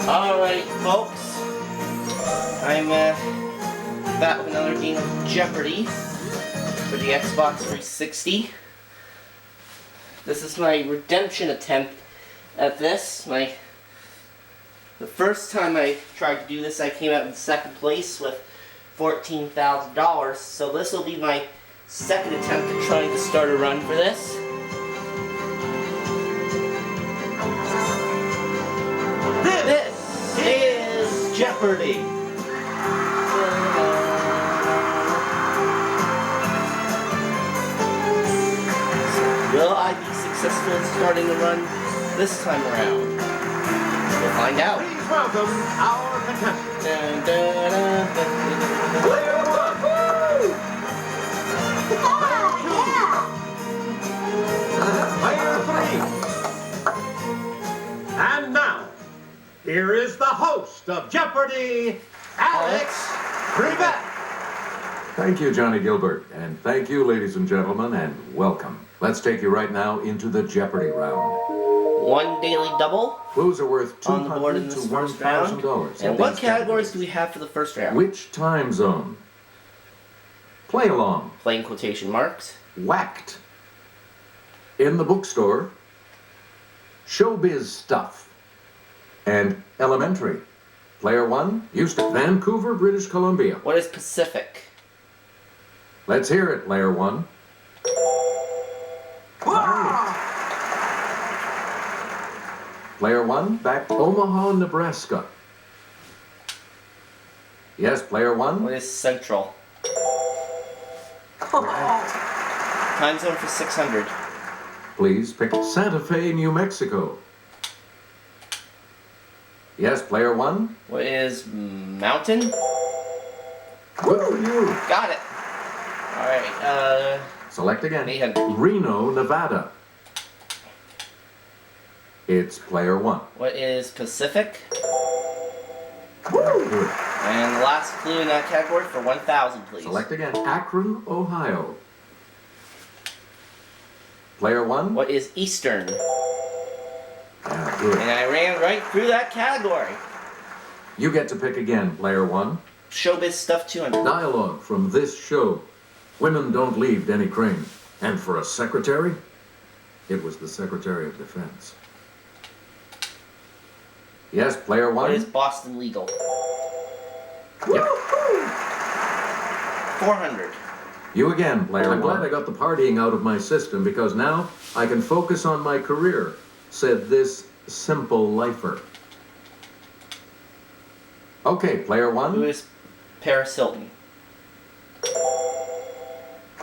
Alright, folks. I'm back with another game of Jeopardy for the Xbox 360. This is my redemption attempt at this. The first time I tried to do this, I came out in second place with $14,000. So this will be my second attempt at trying to start a run for this. This is Jeopardy! Will I be successful in starting a run this time around? We'll find out. Please welcome our contestants. Dun, dun, dun, dun, Player one. Player three. And now, here is the host of Jeopardy, Alex Privet. Thank you, Johnny Gilbert, and thank you, ladies and gentlemen, and welcome. Let's take you right now into the Jeopardy round. One daily double Clues are worth on the board in $200 this to first round. $1,000. And what categories do we have for the first round? Which time zone? Play along. Plain quotation marks. Whacked. In the bookstore. Showbiz stuff. And elementary. Player one, Houston, Vancouver, British Columbia. What is Pacific? Let's hear it, player one. Player one, back to Omaha, Nebraska. Yes, player one. What is Central? Time zone for 600. Please pick Santa Fe, New Mexico. Yes, player one. What is Mountain? Good for you. Got it. Alright, Select again. 800. Reno, Nevada. It's player one. what is Pacific? Good. And the last clue in that category for 1,000, please. Select again. Akron, Ohio. Player one. What is Eastern? Good. And I ran right through that category. You get to pick again, player one. Showbiz stuff 200. Dialogue from this show. Women don't leave Denny Crane. And for a secretary, it was the Secretary of Defense. Yes, player What one. is Boston Legal? Yep. 400. You again, player one. I'm glad I got the partying out of my system because now I can focus on my career, said this simple lifer. Okay, player Who one. is Paris Hilton?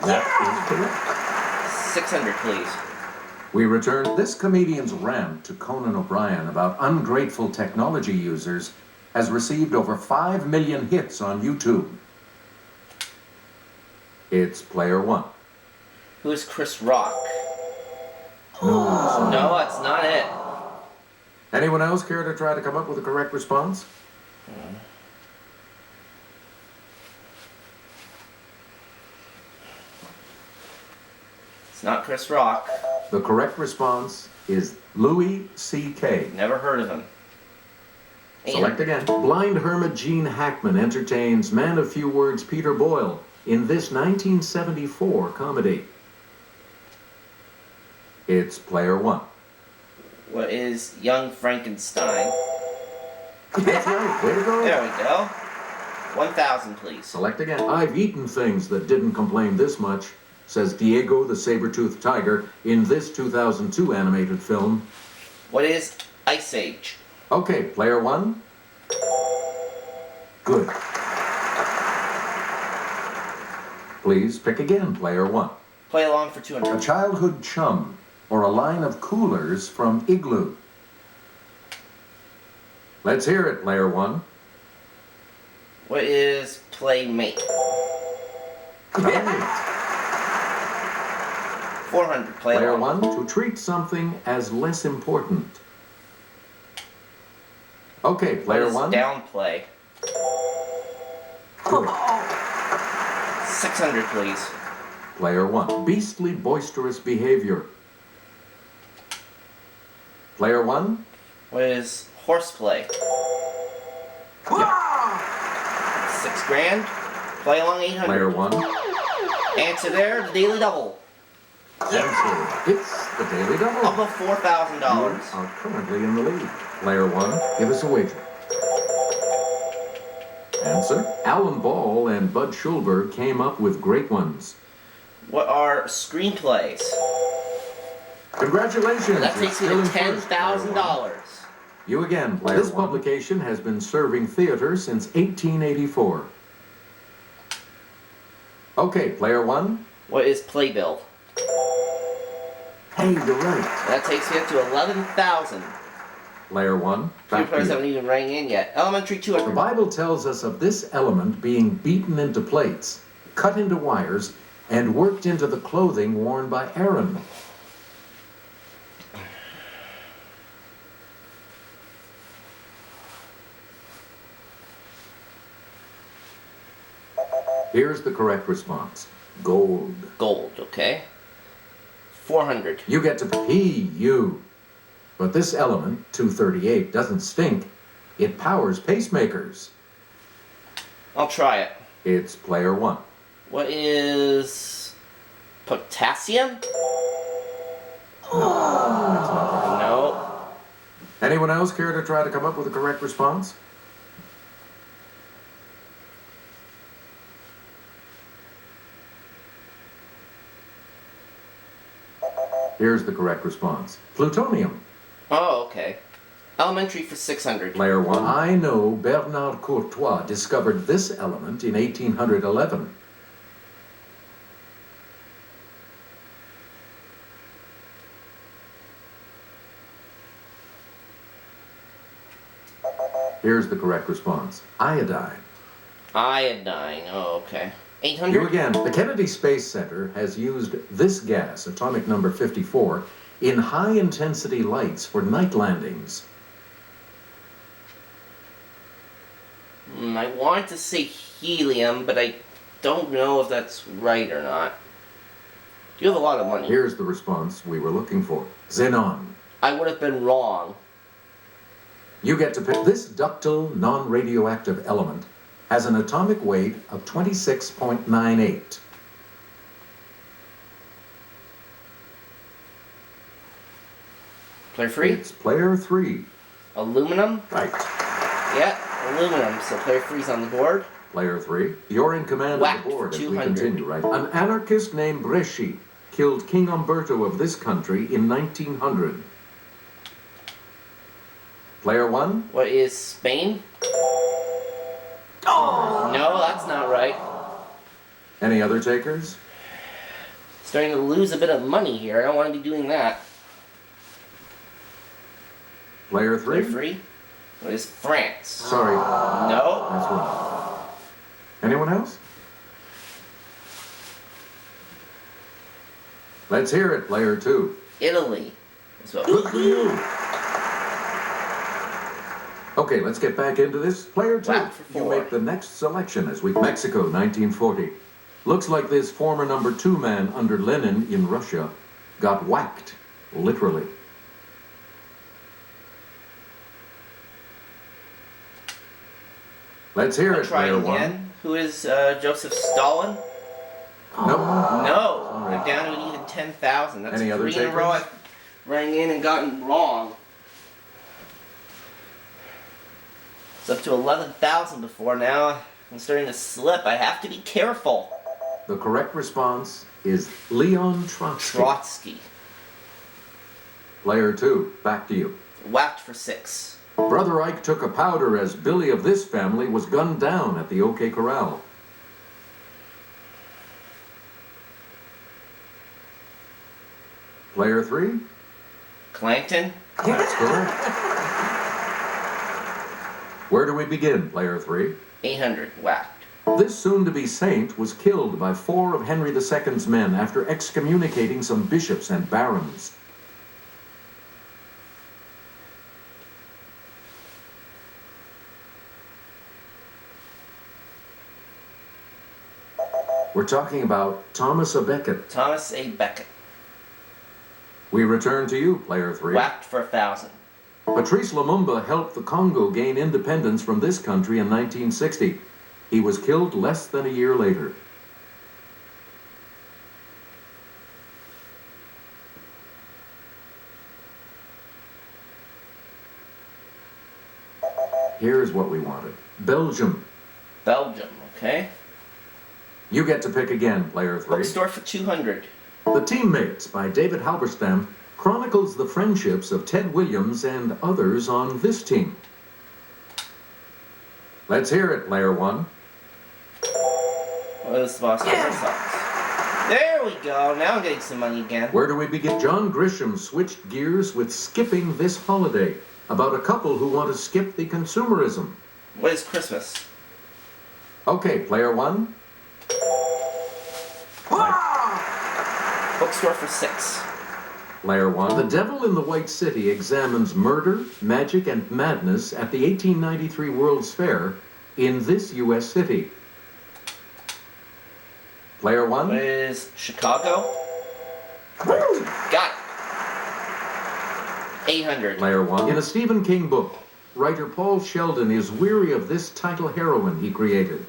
That is correct. 600, please. We return this comedian's rant to Conan O'Brien about ungrateful technology users has received over 5 million hits on YouTube. It's player one. Who is Chris Rock? No. No, that's not it. Anyone else care to try to come up with a correct response? It's not Chris Rock. The correct response is Louis C.K. Never heard of him. Select again. Blind hermit Gene Hackman entertains man of few words Peter Boyle in this 1974 comedy. It's player one. What is Young Frankenstein? That's right. Way to go. There we go. 1,000, please. Select again. I've eaten things that didn't complain this much, says Diego the Saber-Toothed Tiger in this 2002 animated film. What is Ice Age? Okay, player one. Good. Please pick again, player one. Play along for A 200. childhood chum or a line of coolers from Igloo. Let's hear it, player one. What is Playmate? 400. Play Player along. one, to treat something as less important. Okay, player What is one. Downplay? Good. 600, please. Player one, beastly boisterous behavior. Player one. What is Horseplay? 6 grand. Play along 800. Player 1. Answer there, the daily double. Answer. It's the daily double. Of $4,000. You are currently in the lead. Player 1, give us a wager. Answer. Alan Ball and Bud Schulberg came up with great ones. What are screenplays? Congratulations. That takes me You're to still in first, Player 1. $10,000. You again, Player 1. This publication has been serving theater since 1884. Okay, Player 1. What is Playbill? Hey, you're right. That takes me up to 11,000. Player 1, Few back to players you. haven't even rang in yet. Elementary 200. The Bible tells us of this element being beaten into plates, cut into wires, and worked into the clothing worn by Aaron. Here's the correct response. Gold. Gold, okay. 400. You get to PU. But this element, 238, doesn't stink. It powers pacemakers. I'll try it. It's Player 1. What is potassium? That's not No. right. Anyone else care to try to come up with a correct response? Here's the correct response. Plutonium. Oh, okay. Elementary for 600. Player 1. I know Bernard Courtois discovered this element in 1811. Here's the correct response. Iodine. Iodine. Oh, okay. You 800. again. The Kennedy Space Center has used this gas, atomic number 54, in high-intensity lights for night landings. I want to say helium, but I don't know if that's right or not. You have a lot of money. Here's the response we were looking for. Xenon. I would have been wrong. You get to pick. This ductile, non-radioactive element has an atomic weight of 26.98. Player free? It's Player 3. Aluminum? Right. Yeah, aluminum. So player free's on the board. Player 3. You're in command Whack of the board for as we 200. continue, right? An anarchist named Bresci killed King Umberto of this country in 1900. Player 1. What is Spain? Oh! No, that's not right. Any other takers? Starting to lose a bit of money here. I don't want to be doing that. Player Player 3. free? What is France? Sorry, No. that's wrong. Anyone else? Let's hear it, Player 2. Italy. Is what Good for you. Okay, let's get back into this. Player 2, Whack for you 4. make the next selection as we... Mexico, 1940. Looks like this former number 2 man under Lenin in Russia got whacked, literally. Let's hear I'll it, try Player it 1. again. Who is Joseph Stalin? Nope. No. Sorry. I'm down to an even 10,000. That's Any other 3 in a row takers? I've rang in and gotten wrong. It's up to 11,000 before now. I'm starting to slip. I have to be careful. The correct response is Leon Trotsky. Trotsky. Player 2, back to you. Whacked for 6. Brother Ike took a powder as Billy of this family was gunned down at the OK Corral. Player 3? Clanton. That's correct. Where do we begin, Player 3? 800. Whacked. This soon-to-be saint was killed by 4 of Henry II's men after excommunicating some bishops and barons. We're talking about Thomas à Becket. Thomas A. Becket. We return to you, Player 3. Whacked for 1,000. Patrice Lumumba helped the Congo gain independence from this country in 1960. He was killed less than a year later. Here's what we wanted. Belgium. Belgium, okay. You get to pick again, player 3. Bookstore for 200. The Teammates by David Halberstam chronicles the friendships of Ted Williams and others on this team. Let's hear it, player 1. What is the Boston Red Sox? There we go. Now I'm getting some money again. Where do we begin? John Grisham switched gears with Skipping This Holiday, about a couple who want to skip the consumerism. What is Christmas? Okay, player 1. Bookstore for 6. Player 1. The Devil in the White City examines murder, magic, and madness at the 1893 World's Fair in this U.S. city. Player 1. What is Chicago? Got it. 800. Player 1. In a Stephen King book, writer Paul Sheldon is weary of this title heroine he created.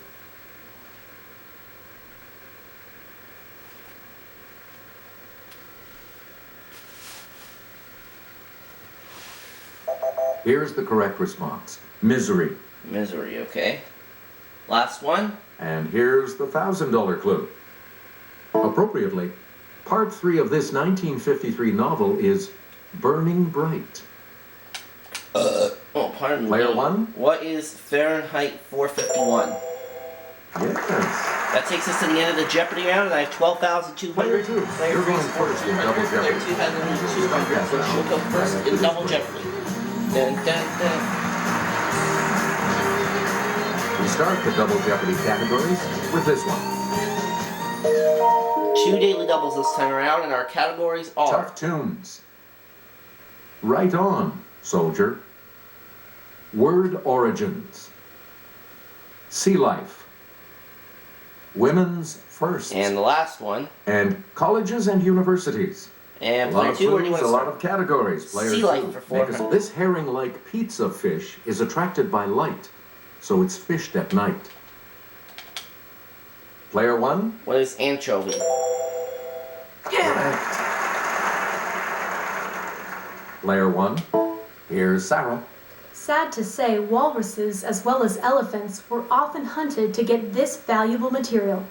Here's the correct response. Misery. Misery, okay. Last one. And here's the $1,000 clue. Appropriately, part 3 of this 1953 novel is Burning Bright. Oh, pardon me. Player 1. What is Fahrenheit 451? Yes. That takes us to the end of the Jeopardy round, and I have 12,200. Player 2. Player You're 3 going is first in 1,400. Double Player Jeopardy. 2 has only 200, so she'll go first in Double Jeopardy. Dun, dun, dun. We start the Double Jeopardy categories with this one. 2 daily doubles this time around, and our categories are Tough tunes. Right on, soldier. Word origins. Sea life. Women's firsts. and the last one. And colleges and universities. And A lot player of 2, where do you clues, want to a start? lot of categories. Player Sea 2. life for 400. This herring-like pizza fish is attracted by light, so it's fished at night. Player 1. What is anchovy? Correct. Player 1. Here's Sarah. Sad to say, walruses as well as elephants were often hunted to get this valuable material.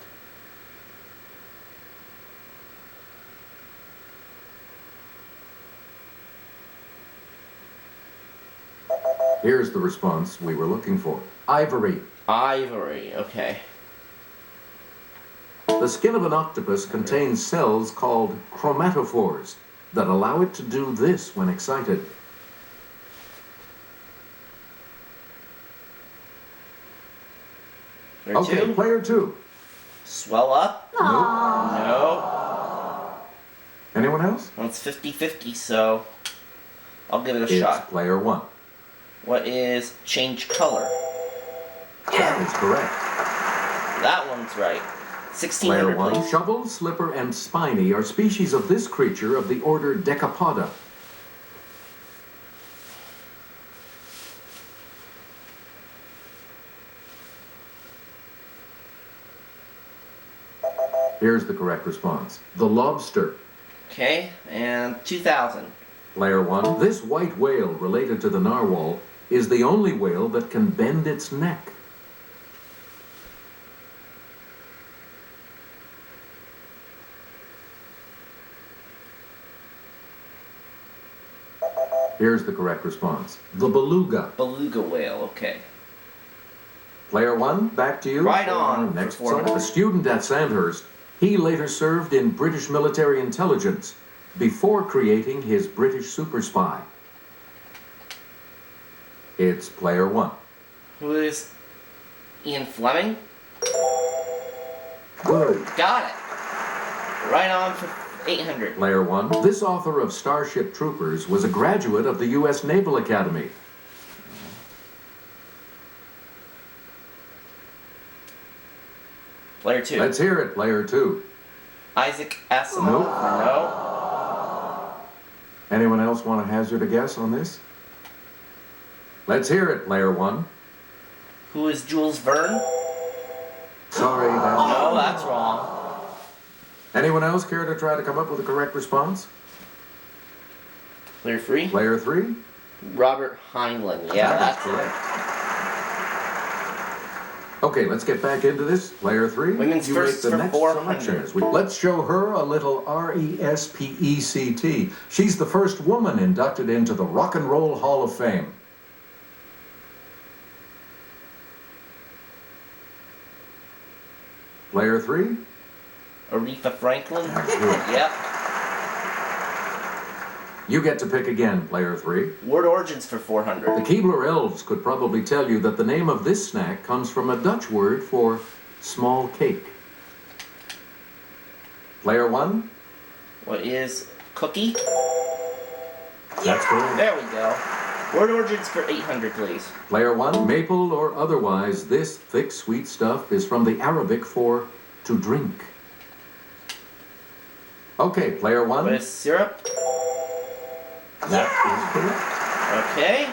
Here's the response we were looking for. Ivory. Ivory, okay. The skin of an octopus contains cells called chromatophores that allow it to do this when excited. Player Okay, 2. player 2. Swell up? No. Anyone else? Well, it's 50-50, so I'll give it a It's shot. player 1. What is change color? That is correct. That one's right. Player 1600, 1. please. Shovel, slipper, and spiny are species of this creature of the order Decapoda. Here's the correct response. The lobster. Okay, and 2000. Player 1. This white whale, related to the narwhal, is the only whale that can bend its neck. Here's the correct response. The beluga. Beluga whale, okay. Player 1, back to you. Right for on, our next for 400. song. A student at Sandhurst, he later served in British military intelligence before creating his British super spy. It's player 1. Who is Ian Fleming? Good. Got it. Right on for 800. Player 1. This author of Starship Troopers was a graduate of the U.S. Naval Academy. Player 2. Let's hear it, player 2. Isaac Asimov. Nope. No. Anyone else want to hazard a guess on this? Let's hear it, player 1. Who is Jules Verne? Sorry, that's... No, that's wrong. Anyone else care to try to come up with a correct response? Player 3? Player 3? Robert Heinlein. Yeah, that's correct. Okay, let's get back into this. Player 3, Women's you first make the for next 400. selection. Let's show her a little RESPECT. She's the first woman inducted into the Rock and Roll Hall of Fame. Player 3? Aretha Franklin. That's good. Yep. You get to pick again, Player 3. Word origins for 400. The Keebler elves could probably tell you that the name of this snack comes from a Dutch word for small cake. Player 1? What is cookie? That's correct. There we go. Word origins for 800, please. Player 1, maple or otherwise, this thick, sweet stuff is from the Arabic for to drink. Okay, Player 1. What is syrup? That is correct. Okay.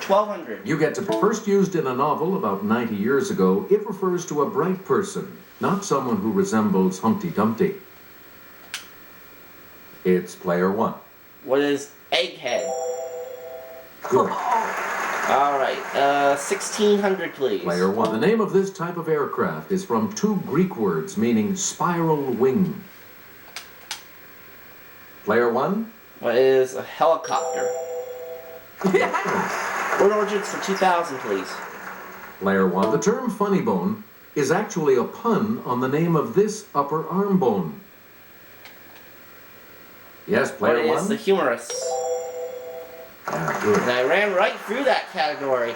1200. You get to first used in a novel about 90 years ago. It refers to a bright person, not someone who resembles Humpty Dumpty. It's Player 1. What is egghead? Good. All right. 1600, please. Player 1. The name of this type of aircraft is from two Greek words meaning spiral wing. Player 1. What is a helicopter? Word origins for 2000, please. Player 1. The term funny bone is actually a pun on the name of this upper arm bone. Yes, Player 1. What is the humerus? Yeah, good. And I ran right through that category.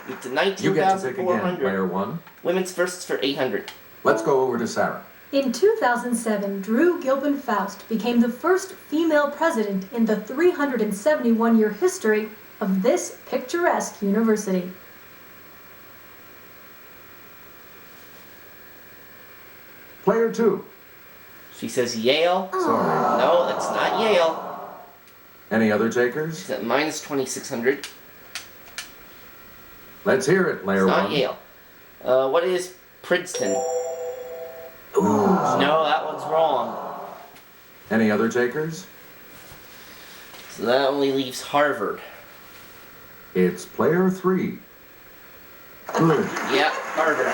Get to You get to pick again, 19,400. Player 1. Women's firsts for 800. Let's go over to Sarah. In 2007, Drew Gilpin Faust became the first female president in the 371-year history of this picturesque university. Player 2. She says Yale. Sorry. No, that's not Yale. Any other takers? She's at minus 2,600. Let's hear it, Player It's 1. not Yale. What is Princeton? Ooh. No, that one's wrong. Any other takers? So that only leaves Harvard. It's Player 3. Good. Yep, Harvard.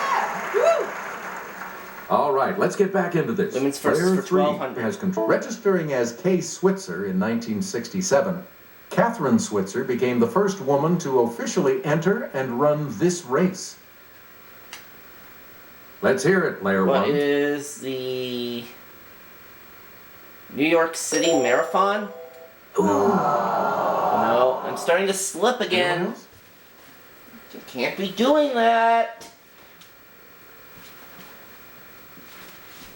All right, let's get back into this. Women's first Player for 3 1200. has control. Registering as Kay Switzer in 1967, Catherine Switzer became the first woman to officially enter and run this race. Let's hear it, Player 1. What is the New York City Marathon? No, I'm starting to slip Anyone again. else? You can't be doing that.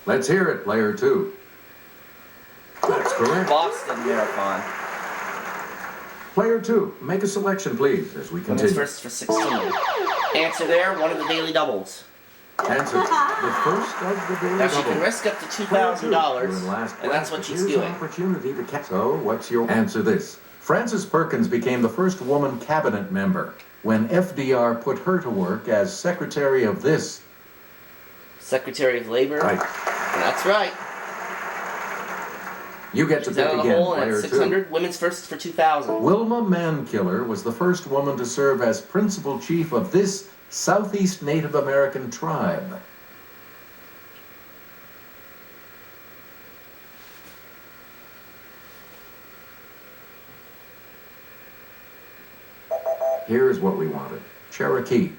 Let's hear it, Player 2. That's correct. Boston Marathon. Player 2, make a selection, please, as we Women's continue. first for 16. Answer there, one of the daily doubles. Answer the first of the daily Now she can double. risk up to You're in $2,000, last and that's place, what but she's here's doing. An opportunity to catch. So, what's your answer? This. Frances Perkins became the first woman cabinet member when FDR put her to work as secretary of this. Secretary of Labor. Right. That's right. You get to She's pick out of the again, hole and Player at 2. 600. Women's first for 2,000. Wilma Mankiller was the first woman to serve as principal chief of this Southeast Native American tribe. Here's what we wanted. Cherokee.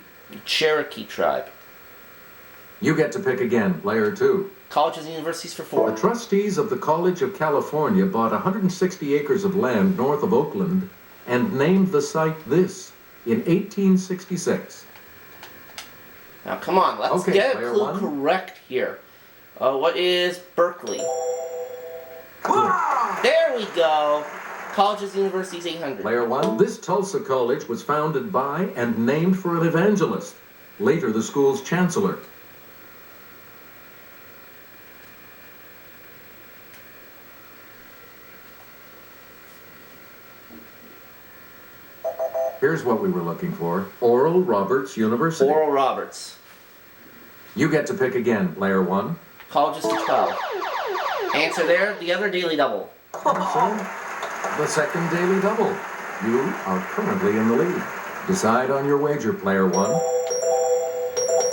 Cherokee tribe. You get to pick again, Player 2. Colleges and universities for The 4. trustees of the College of California bought 160 acres of land north of Oakland and named the site this in 1866. Now come on, let's Okay, get a player clue one. correct here. What is Berkeley? Good. There we go. Colleges and universities 800. Player 1. This Tulsa college was founded by and named for an evangelist, later the school's chancellor. Here's what we were looking for. Oral Roberts University. Oral Roberts. You get to pick again, player one. Colleges to 12. Answer there, the other daily double. Answer, the second daily double. You are currently in the lead. Decide on your wager, player one.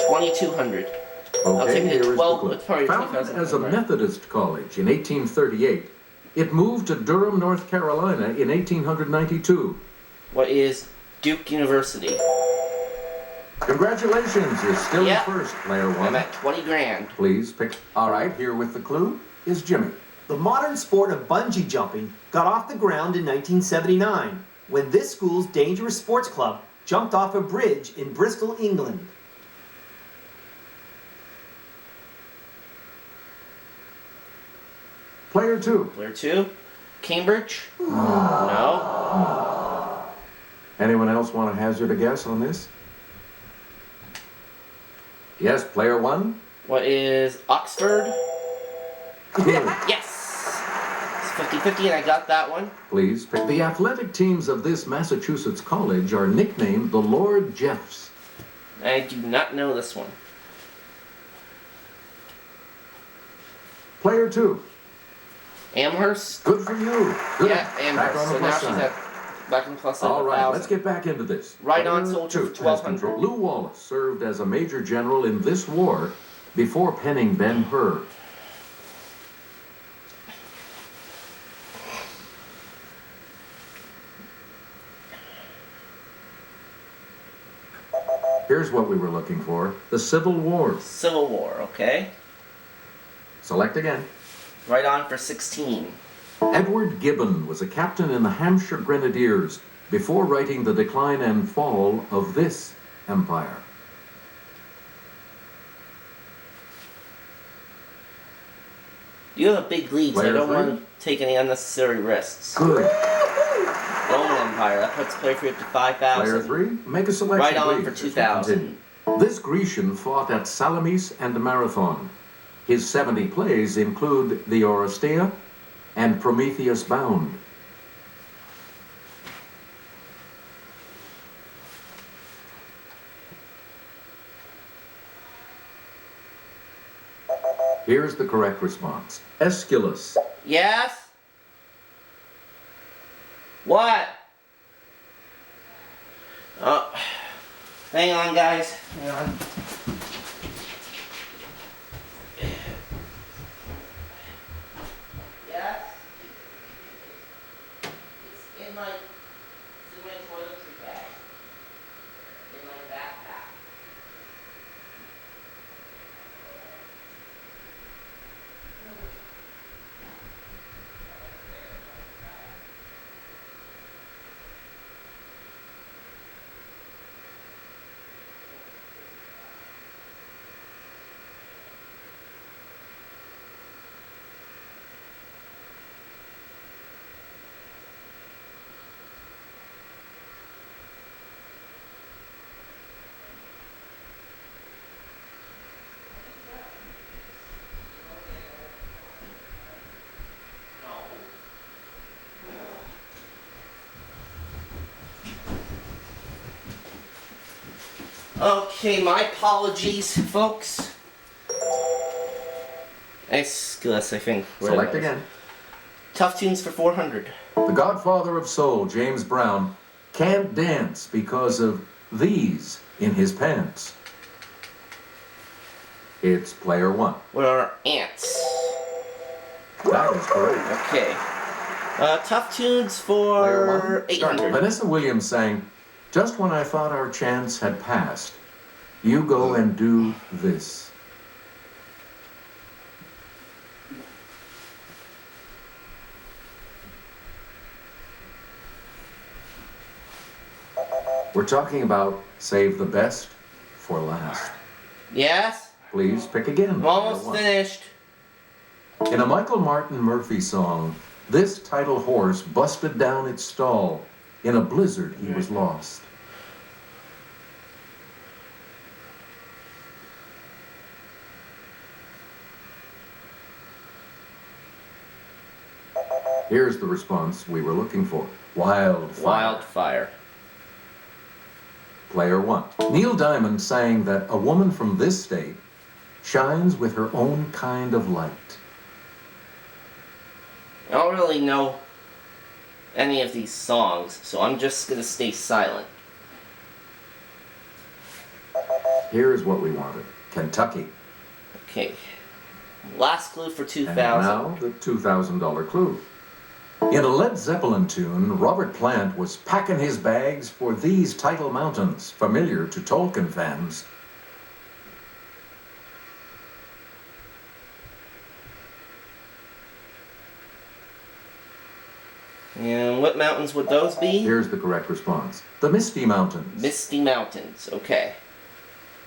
2,200. I'll take Okay, the here is the 12 clue. with probably Founded 2,000. as a Methodist college in 1838, it moved to Durham, North Carolina in 1892. What is Duke University? Congratulations, you're still Yep. in first, player I'm one. at 20 grand. Please pick. All right, here with the clue is Jimmy. The modern sport of bungee jumping got off the ground in 1979 when this school's Dangerous Sports Club jumped off a bridge in Bristol, England. Player two. Player 2. Cambridge? No. Anyone else want to hazard a guess on this? Yes, player one. What is Oxford? Good. Yes! It's 50-50 and I got that one. Please pick. The athletic teams of this Massachusetts college are nicknamed the Lord Jeffs. I do not know this one. Player two. Amherst? Good for you. Good. Yeah, Back Amherst. on the So now plus she's side. at back in the plus side. All right, 1,000. let's get back into this. Right on, Player soldier, two for has 1,200. control. Lew Wallace served as a major general in this war before penning Ben-Hur. Here's what we were looking for. The Civil War. Civil War, okay. Select again. Right on for 16. Edward Gibbon was a captain in the Hampshire Grenadiers before writing The Decline and Fall of this empire. You have a big lead, so I Player don't three. want to take any unnecessary risks. Good. Roman Empire, that puts player 3 up to 5,000. Player three, make a selection, Right on please, for as we 2,000. continue. This Grecian fought at Salamis and Marathon. His 70 plays include The Oresteia and Prometheus Bound. Here's the correct response. Aeschylus. Yes? What? Oh, hang on, guys. Hang on. Yes? It's in my toiletry bag. In my backpack. Okay, my apologies, folks. Aeschylus, I think. Select again. Tough tunes for 400. The godfather of soul, James Brown, can't dance because of these in his pants. It's player one. What are ants? That is correct. Okay. Tough tunes Player for one. Start. 800. Vanessa Williams sang, "Just when I thought our chance had passed, you go and do this." We're talking about save the best for last. Yes? Please pick again. I'm almost Player one. finished. In a Michael Martin Murphy song, this title horse busted down its stall. In a blizzard, he was lost. Here's the response we were looking for. Wildfire. Wildfire. Player one. Neil Diamond sang that a woman from this state shines with her own kind of light. I don't really know any of these songs, so I'm just gonna stay silent. Here's what we wanted. Kentucky. Okay. Last clue for 2000. And now the $2,000 clue. In a Led Zeppelin tune, Robert Plant was packing his bags for these title mountains, familiar to Tolkien fans. And what mountains would those be? Here's the correct response. The Misty Mountains. Misty Mountains, okay.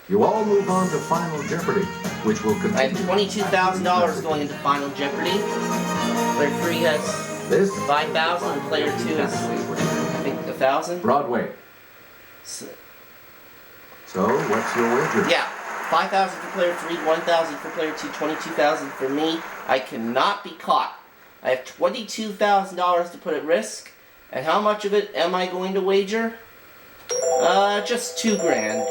You all move on to Final Jeopardy, which will continue. I have $22,000 going into Final Jeopardy. Player 3 has This 5,000, and player 2 is, I think, 1,000. Broadway. So, What's your wager? yeah, 5,000 for player 3, 1,000 for player 2, 22,000 for me. I cannot be caught. I have $22,000 to put at risk. And how much of it am I going to wager? Just $2,000.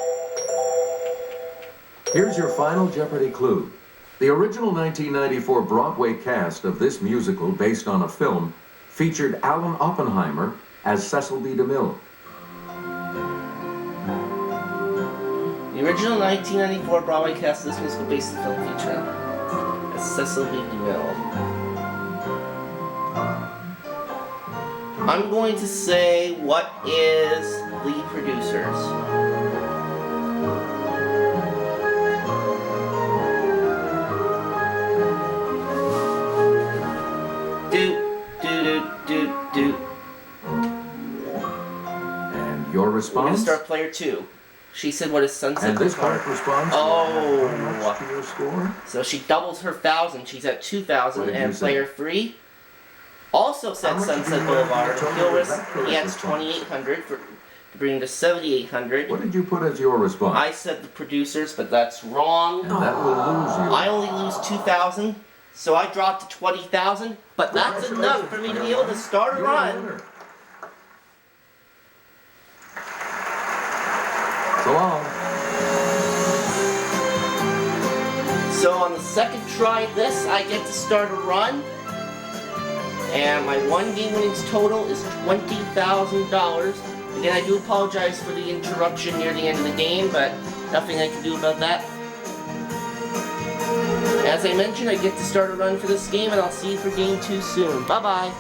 Here's your Final Jeopardy clue. The original 1994 Broadway cast of this musical, based on a film, featured Alan Oppenheimer as Cecil B. DeMille. The original 1994 Broadway cast of this musical based on the film featuring as Cecil B. DeMille. I'm going to say, what is the producers? Do. And your We're response? gonna start player 2. She said, what is Sunset And this Boulevard? correct response? Oh. How much to your score? So she doubles her 1,000. She's at 2,000. What did you And say? player 3 also said How much did Sunset you Boulevard. tell me He'll was risk, that correct he adds response? 2,800 to bring him to 7,800. What did you put as your response? I said the producers, but that's wrong. And that will lose you. I only lose 2,000, so I dropped to 20,000. But that's enough for me to be able to start a You're the run. winner. So long. So on the second try of this, I get to start a run. And my one game winnings total is $20,000. Again, I do apologize for the interruption near the end of the game, but nothing I can do about that. As I mentioned, I get to start a run for this game, and I'll see you for game 2 soon. Bye-bye.